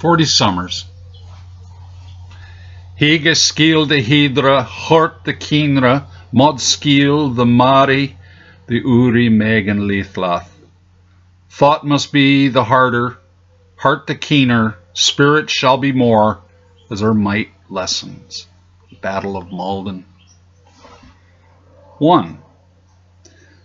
40 summers. Hige sceal the heardra, heorte the cenre, sceal the mare, the maegan lythlath. Thought must be the harder, heart the keener, spirit shall be more, as our might lessens. Battle of Maldon. 1.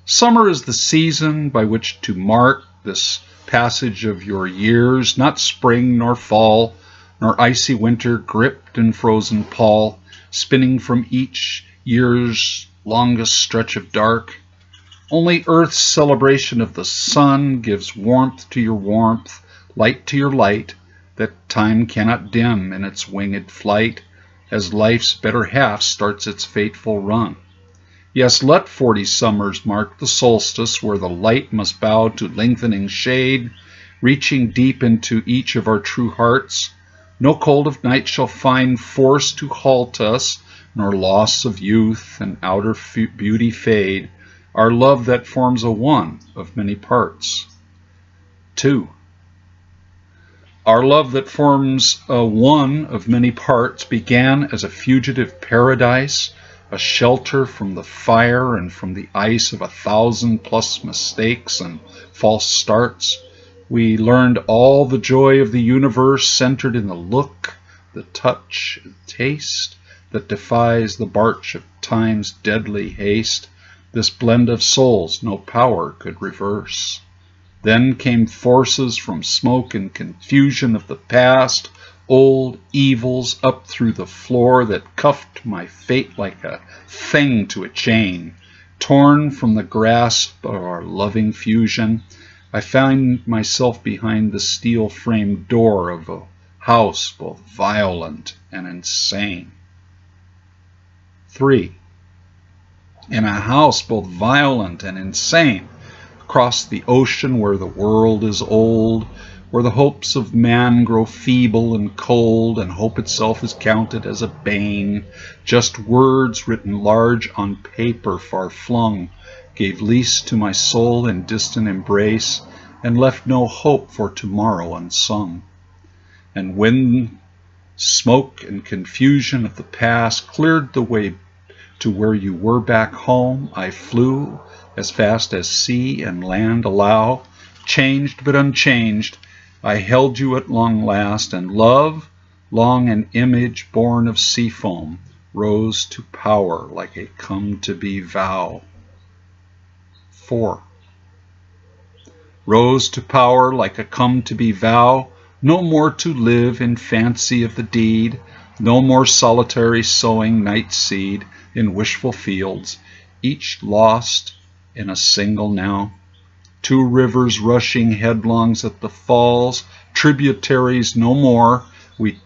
Summer is the season by which to mark this passage of your years, not spring nor fall, nor icy winter gripped in frozen pall, spinning from each year's longest stretch of dark. Only earth's celebration of the sun gives warmth to your warmth, light to your light, that time cannot dim in its winged flight, as life's better half starts its fateful run. Yes, let 40 summers mark the solstice, where the light must bow to lengthening shade, reaching deep into each of our true hearts. No cold of night shall find force to halt us, nor loss of youth and outer beauty fade our love that forms a one of many parts. 2. Our love that forms a one of many parts began as a fugitive paradise, a shelter from the fire and from the ice of 1,000+ mistakes and false starts. We learned all the joy of the universe centered in the look, the touch, and taste that defies the march of time's deadly haste. This blend of souls no power could reverse. Then came forces from smoke and confusion of the past, old evils up through the floor that cuffed my fate like a thing to a chain. Torn from the grasp of our loving fusion, I found myself behind the steel-framed door of a house both violent and insane. 3. In a house both violent and insane, across the ocean where the world is old, where the hopes of man grow feeble and cold, and hope itself is counted as a bane, just words written large on paper far flung, gave lease to my soul in distant embrace, and left no hope for tomorrow unsung. And when smoke and confusion of the past cleared the way to where you were back home, I flew as fast as sea and land allow. Changed but unchanged, I held you at long last, and love, long an image born of sea foam, rose to power like a come-to-be vow. 4. Rose to power like a come-to-be vow, no more to live in fancy of the deed, no more solitary sowing night seed in wishful fields, each lost in a single now. 2 rivers rushing headlongs at the falls, tributaries no more, we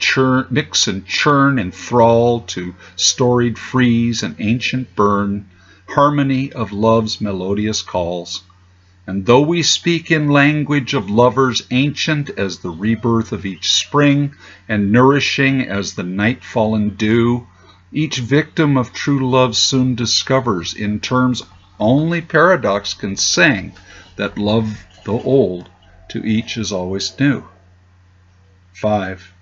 mix and churn enthrall to storied freeze and ancient burn, harmony of love's melodious calls. And though we speak in language of lovers ancient as the rebirth of each spring, and nourishing as the night-fallen dew, each victim of true love soon discovers, in terms only paradox can sing, that love, though old, to each is always new. 5.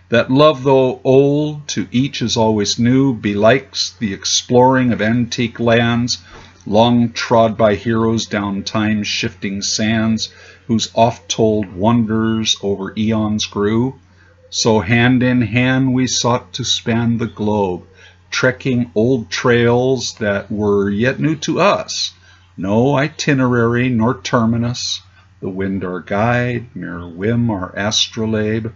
That love, though old, to each is always new, belikes the exploring of antique lands, long trod by heroes down time's shifting sands, whose oft-told wonders over eons grew. So hand in hand we sought to span the globe, trekking old trails that were yet new to us. No itinerary nor terminus, the wind our guide, mere whim our astrolabe.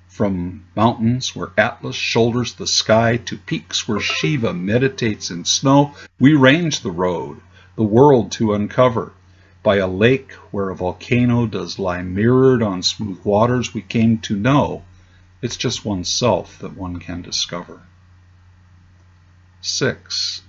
From mountains where Atlas shoulders the sky to peaks where Shiva meditates in snow, we range the road, the world to uncover. By a lake where a volcano does lie mirrored on smooth waters, we came to know it's just oneself that one can discover. 6.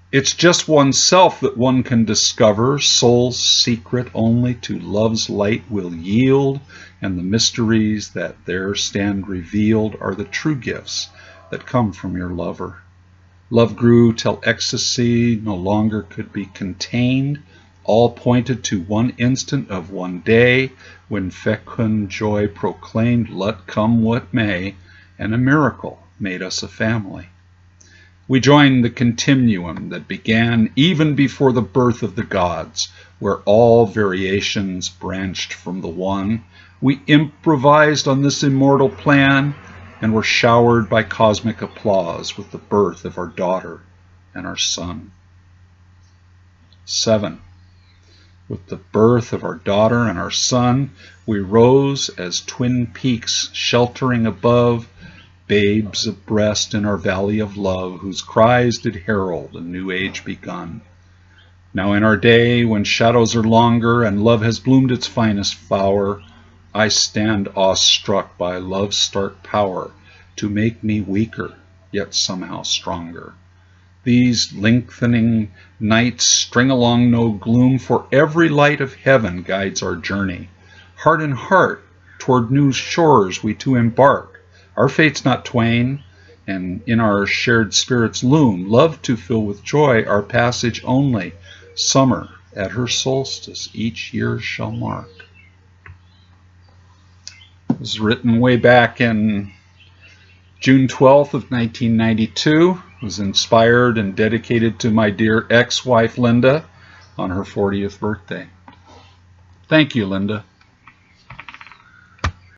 It's just oneself that one can discover, soul's secret only to love's light will yield, and the mysteries that there stand revealed are the true gifts that come from your lover. Love grew till ecstasy no longer could be contained, all pointed to one instant of one day, when fecund joy proclaimed, let come what may, and a miracle made us a family. We joined the continuum that began even before the birth of the gods, where all variations branched from the one. We improvised on this immortal plan, and were showered by cosmic applause with the birth of our daughter and our son. 7. With the birth of our daughter and our son, we rose as twin peaks sheltering above, babes abreast in our valley of love, whose cries did herald a new age begun. Now in our day, when shadows are longer and love has bloomed its finest flower, I stand awestruck by love's stark power to make me weaker, yet somehow stronger. These lengthening nights string along no gloom, for every light of heaven guides our journey. Heart in heart, toward new shores we two embark. Our fates not twain, and in our shared spirits loom, love to fill with joy our passage only. Summer at her solstice each year shall mark. It was written way back in June 12th of 1992. It was inspired and dedicated to my dear ex-wife Linda on her 40th birthday. Thank you, Linda.